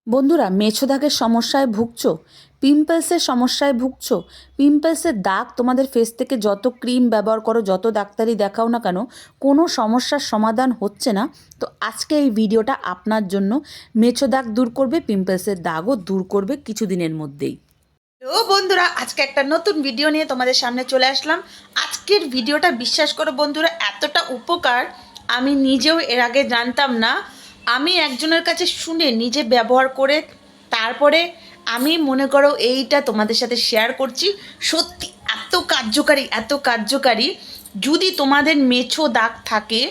বন্ধুরা, মেছো দাগের সমস্যায় ভুগছো, পিম্পলসের সমস্যায় ভুগছো, পিম্পলসের দাগ তোমাদের ফেস থেকে যত ক্রিম ব্যবহার করো, যত ডাক্তারি দেখাও না কেন, কোনো সমস্যার সমাধান হচ্ছে না। তো আজকে এই ভিডিওটা আপনার জন্য। মেছো দাগ দূর করবে, পিম্পলসের দাগও দূর করবে কিছুদিনের মধ্যেই। তো বন্ধুরা, আজকে একটা নতুন ভিডিও নিয়ে তোমাদের সামনে চলে আসলাম। আজকের ভিডিওটা বিশ্বাস করো বন্ধুরা, এতটা উপকার আমি নিজেও এর আগে জানতাম না। আমি একজনের কাছে শুনে নিজে ব্যবহার করে তারপরে আমি মনে করো এইটা তোমাদের সাথে শেয়ার করছি। সত্যি এত কার্যকারী, এত কার্যকারী। যদি তোমাদের মেছো দাগ থাকে,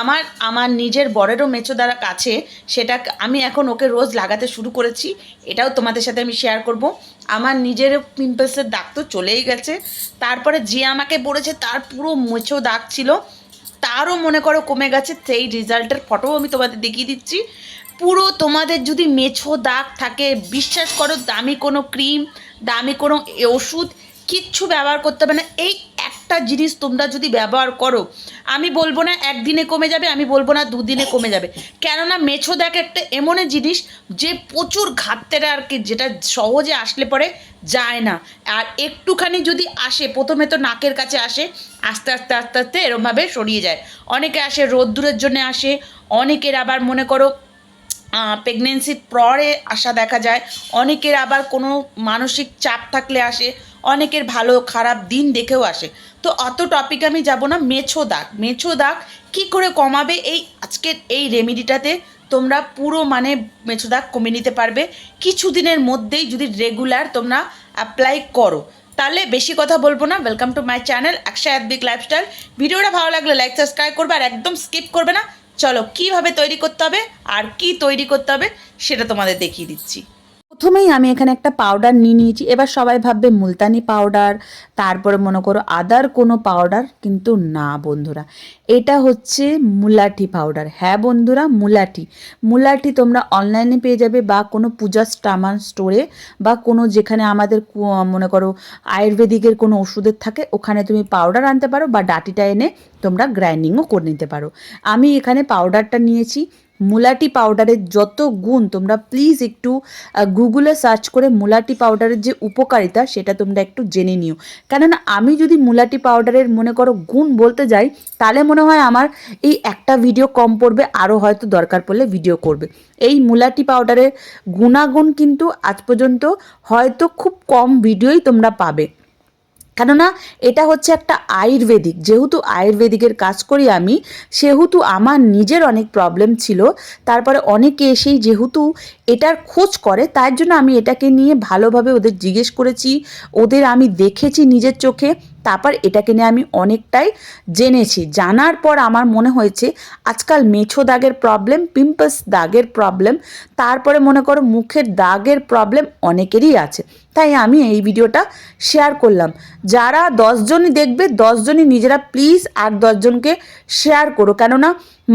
আমার আমার নিজের বরেরও মেছো দাগ আছে, সেটা আমি এখন ওকে রোজ লাগাতে শুরু করেছি। এটাও তোমাদের সাথে আমি শেয়ার করব। আমার নিজের পিম্পলসের দাগ তো চলেই গেছে, তারপরে যে আমাকে বলেছে তার পুরো মেছো দাগ ছিল, তারও মনে করো কমে গেছে। সেই রেজাল্টের ফটোও আমি তোমাদের দেখিয়ে দিচ্ছি। পুরো তোমাদের যদি মেছো দাগ থাকে, বিশ্বাস করো দামি কোনো ক্রিম, দামি কোনো ওষুধ কিচ্ছু ব্যবহার করতে হবে না। এই একটা জিনিস তোমরা যদি ব্যবহার করো, আমি বলবো না একদিনে কমে যাবে, আমি বলবো না দুদিনে কমে যাবে। কেননা মেছো দাগ একটা এমন জিনিস যে প্রচুর ঘাটতেরা আর কি, যেটা সহজে আসলে পরে যায় না। আর একটুখানি যদি আসে, প্রথমে তো নাকের কাছে আসে, আস্তে আস্তে আস্তে আস্তে এরমভাবে সরিয়ে যায়। অনেকে আসে রোদ্দুরের জন্য আসে, অনেকের আবার মনে করো প্রেগনেন্সির পরে আসা দেখা যায়, অনেকের আবার কোনো মানসিক চাপ থাকলে আসে, অনেকের ভালো খারাপ দিন দেখেও আসে। তো অত টপিক আমি যাব না। মেছো দাগ, মেছো দাগ কী করে কমাবে, এই আজকের এই রেমেডিটাতে তোমরা পুরো মানে মেছো দাগ কমিয়ে নিতে পারবে কিছুদিনের মধ্যেই, যদি রেগুলার তোমরা অ্যাপ্লাই করো। তাহলে বেশি কথা বলবো না। Welcome to my channel Akshay Advik lifestyle. ভিডিওটা ভালো লাগলে লাইক সাবস্ক্রাইব করবে আর একদম স্কিপ করবে না। চলো কীভাবে তৈরি করতে হবে আর কি তৈরি করতে হবে সেটা তোমাদের দেখিয়ে দিচ্ছি। প্রথমেই আমি এখানে একটা পাউডার নিয়ে নিয়েছি। এবার সবাই ভাববে মুলতানি পাউডার, তারপরে মনে করো আদার কোনো পাউডার, কিন্তু না বন্ধুরা, এটা হচ্ছে মুলাঠি পাউডার। হ্যাঁ বন্ধুরা, মুলাঠি। মুলাঠি তোমরা অনলাইনে পেয়ে যাবে, বা কোনো পূজা স্টামান স্টোরে, বা কোনো যেখানে আমাদের মনে করো আয়ুর্বেদিকের কোনো ওষুধের থাকে, ওখানে তুমি পাউডার আনতে পারো, বা ডাটিটা এনে তোমরা গ্রাইন্ডিংও করে নিতে পারো। আমি এখানে পাউডারটা নিয়েছি। মুলাটি পাউডারের যত গুণ, তোমরা প্লিজ একটু গুগলে সার্চ করে মুলাটি পাউডারের যে উপকারিতা সেটা তোমরা একটু জেনে নিও। কেননা আমি যদি মুলাটি পাউডারের মনে করো গুণ বলতে যাই, তাহলে মনে হয় আমার এই একটা ভিডিও কম পড়বে, আরও হয়তো দরকার পড়লে ভিডিও করবে। এই মুলাটি পাউডারের গুণাগুণ কিন্তু আজ পর্যন্ত হয়তো খুব কম ভিডিওই তোমরা পাবে। কেননা এটা হচ্ছে একটা আয়ুর্বেদিক, যেহেতু আয়ুর্বেদিকের কাজ করি আমি, সেহেতু আমার নিজের অনেক প্রবলেম ছিল। তারপরে অনেকে এসেই যেহেতু এটার খোঁজ করে, তার জন্য আমি এটাকে নিয়ে ভালোভাবে ওদের জিজ্ঞেস করেছি, ওদের আমি দেখেছি নিজের চোখে, তারপর এটাকে নিয়ে আমি অনেকটাই জেনেছি। জানার পর আমার মনে হয়েছে আজকাল মেছো দাগের প্রবলেম, পিম্পলস দাগের প্রবলেম, তারপরে মনে করো মুখের দাগের প্রবলেম অনেকেরই আছে। তাই আমি এই ভিডিওটা শেয়ার করলাম। যারা 10 জনই দেখবে, 10 জনই নিজেরা প্লিজ আর 10 জনকে শেয়ার করো। কেননা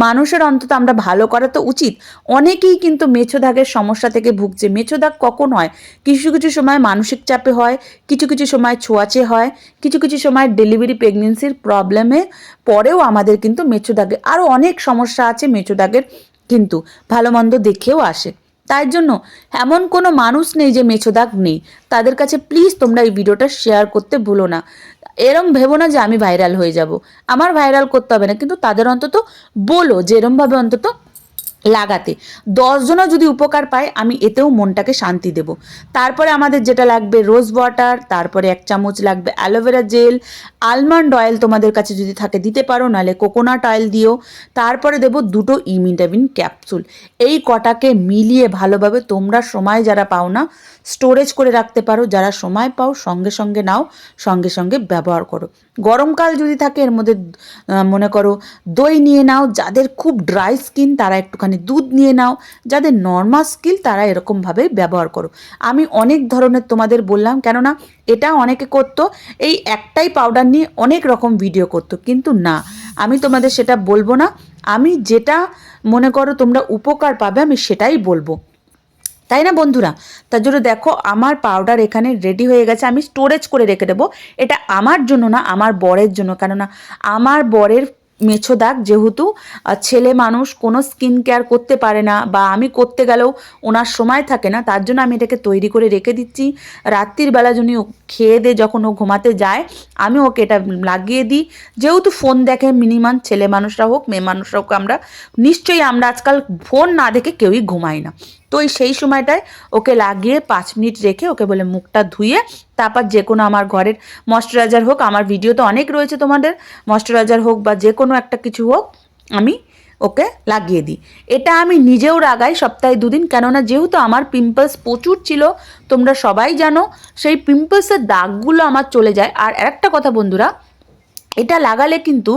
মানুষের অন্তত আমরা ভালো করা তো উচিত। অনেকেই কিন্তু মেছো দাগের সমস্যা থেকে ভুগছে। মেছো দাগ কখন হয়? কিছু কিছু সময় মানসিক চাপে হয়, কিছু কিছু সময় ছোঁয়াচে হয়, কিছু কিছু সময় ডেলিভারি প্রেগনেন্সির প্রবলেমে পরেও আমাদের কিন্তু মেছো দাগে আরও অনেক সমস্যা আছে। মেছো দাগের কিন্তু ভালো মন্দ দেখেও আসে। তাই জন্য এমন কোনো মানুষ নেই যে মেছো দাগ নেই। তাদের কাছে প্লিজ তোমরা এই ভিডিওটা শেয়ার করতে ভুলো না। এরম ভেবো না যে আমি ভাইরাল হয়ে যাব। আমার ভাইরাল করতে হবে না, কিন্তু তাদের অন্তত বলো যে এরমভাবে অন্তত লাগাতে। 10 জনও যদি উপকার পায়, আমি এতেও মনটাকে শান্তি দেব। তারপরে আমাদের যেটা লাগবে রোজ ওয়াটার, তারপরে 1 চামচ লাগবে অ্যালোভেরা জেল, আলমন্ড অয়েল তোমাদের কাছে যদি থাকে দিতে পারো, নাহলে কোকোনাট অয়েল দিও। তারপরে দেবো 2টো ইমিটাবিন ক্যাপসুল। এই কটাকে মিলিয়ে ভালোভাবে তোমরা সময় যারা পাও না, স্টোরেজ করে রাখতে পারো। যারা সময় পাও সঙ্গে সঙ্গে নাও, সঙ্গে সঙ্গে ব্যবহার করো। গরমকাল যদি থাকে, এর মধ্যে মনে করো দই নিয়ে নাও। যাদের খুব ড্রাই স্কিন তারা একটুখানি দুধ নিয়ে নাও। যাদের নর্মাল স্কিন তারা এরকমভাবে ব্যবহার করো। আমি অনেক ধরনের তোমাদের বললাম, কেননা এটা অনেকে করতো, এই একটাই পাউডার নিয়ে অনেক রকম ভিডিও করতো, কিন্তু না, আমি তোমাদের সেটা বলবো না। আমি যেটা মনে করো তোমরা উপকার পাবে, আমি সেটাই বলবো। তাই না বন্ধুরা? তার জন্য দেখো আমার পাউডার এখানে রেডি হয়ে গেছে। আমি স্টোরেজ করে রেখে দেবো। এটা আমার জন্য না, আমার বরের জন্য। কেননা আমার বরের মেছো দাগ, যেহেতু ছেলে মানুষ কোনো স্কিন কেয়ার করতে পারে না, বা আমি করতে গেলেও ওনার সময় থাকে না, তার জন্য আমি এটাকে তৈরি করে রেখে দিচ্ছি। রাত্রির বেলা যদি ও খেয়ে দিয়ে যখন ও ঘুমাতে যায় আমি ওকে এটা লাগিয়ে দিই। যেহেতু ফোন দেখে মিনিমাম, ছেলে মানুষরা হোক মেয়ে মানুষরা হোক, আমরা আজকাল ফোন না দেখে কেউই ঘুমাই না। তো সেই সময়টায় ওকে লাগিয়ে 5 মিনিট রেখে ওকে বলে মুখটা ধুয়ে তারপর যে কোনো আমার ঘরের ময়শ্চারাইজার হোক, আমার ভিডিও তো অনেক রয়েছে তোমাদের, ময়শ্চারাইজার হোক বা যে কোনো একটা কিছু হোক, আমি ওকে লাগিয়ে দিই। এটা আমি নিজেও লাগাই সপ্তাহে 2 দিন, কেননা যেহেতু আমার পিম্পলস প্রচুর ছিল, তোমরা সবাই জানো, সেই পিম্পলসের দাগগুলো আমার চলে যায়। আর একটা কথা বন্ধুরা, এটা লাগালে কিন্তু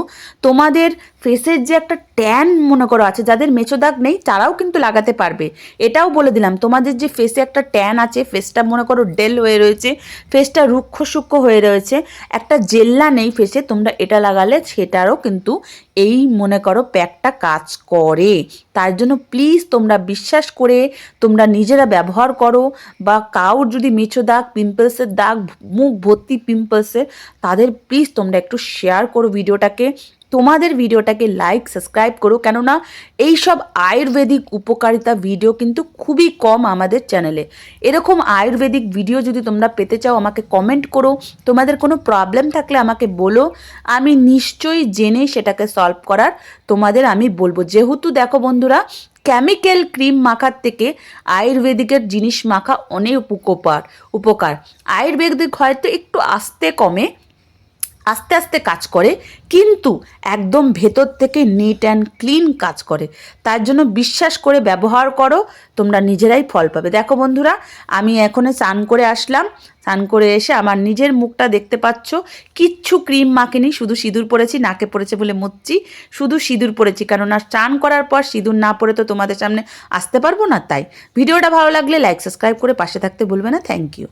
তোমাদের ফেসের যে একটা ট্যান মনে করো আছে, যাদের মেছো দাগ নেই তারাও কিন্তু লাগাতে পারবে। এটাও বলে দিলাম, তোমাদের যে ফেসে একটা ট্যান আছে, ফেসটা মনে করো ডেল হয়ে রয়েছে, ফেসটা রুক্ষ সূক্ষ্ম হয়ে রয়েছে, একটা জেল্লা নেই ফেসে, তোমরা এটা লাগালে সেটারও কিন্তু এই মনে করো প্যাকটা কাজ করে। তার জন্য প্লিজ তোমরা বিশ্বাস করে তোমরা নিজেরা ব্যবহার করো, বা কাউর যদি মেছো দাগ, পিম্পলসের দাগ, মুখ ভর্তি পিম্পলসের, তাদের প্লিজ তোমরা একটু শেয়ার করো ভিডিওটাকে, তোমাদের ভিডিওটাকে লাইক সাবস্ক্রাইব করো, কেননা এইসব আয়ুর্বেদিক উপকারিতা ভিডিও কিন্তু খুবই কম আমাদের চ্যানেলে। এরকম আয়ুর্বেদিক ভিডিও যদি তোমরা পেতে চাও আমাকে কমেন্ট করো, তোমাদের কোনো প্রবলেম থাকলে আমাকে বলো, আমি নিশ্চয়ই জেনে সেটাকে সলভ করার তোমাদের আমি বলবো। যেহেতু দেখো বন্ধুরা, কেমিক্যাল ক্রিম মাখার থেকে আয়ুর্বেদিকের জিনিস মাখা অনেক উপকার। আয়ুর্বেদিক হয়তো একটু আস্তে আস্তে কাজ করে, কিন্তু একদম ভেতর থেকে নিট অ্যান্ড ক্লিন কাজ করে। তার জন্য বিশ্বাস করে ব্যবহার করো, তোমরা নিজেরাই ফল পাবে। দেখো বন্ধুরা, আমি এখনই স্নান করে আসলাম, স্নান করে এসে আমার নিজের মুখটা দেখতে পাচ্ছ, কিচ্ছু ক্রিম মাখিনি, শুধু সিঁদুর পরেছি, নাকে পড়েছে বলে মুছছি, শুধু সিঁদুর পরেছি, কারণ আর স্নান করার পর সিঁদুর না পরে তো তোমাদের সামনে আসতে পারবো না। তাই ভিডিওটা ভালো লাগলে লাইক সাবস্ক্রাইব করে পাশে থাকতে ভুলবে না। Thank you.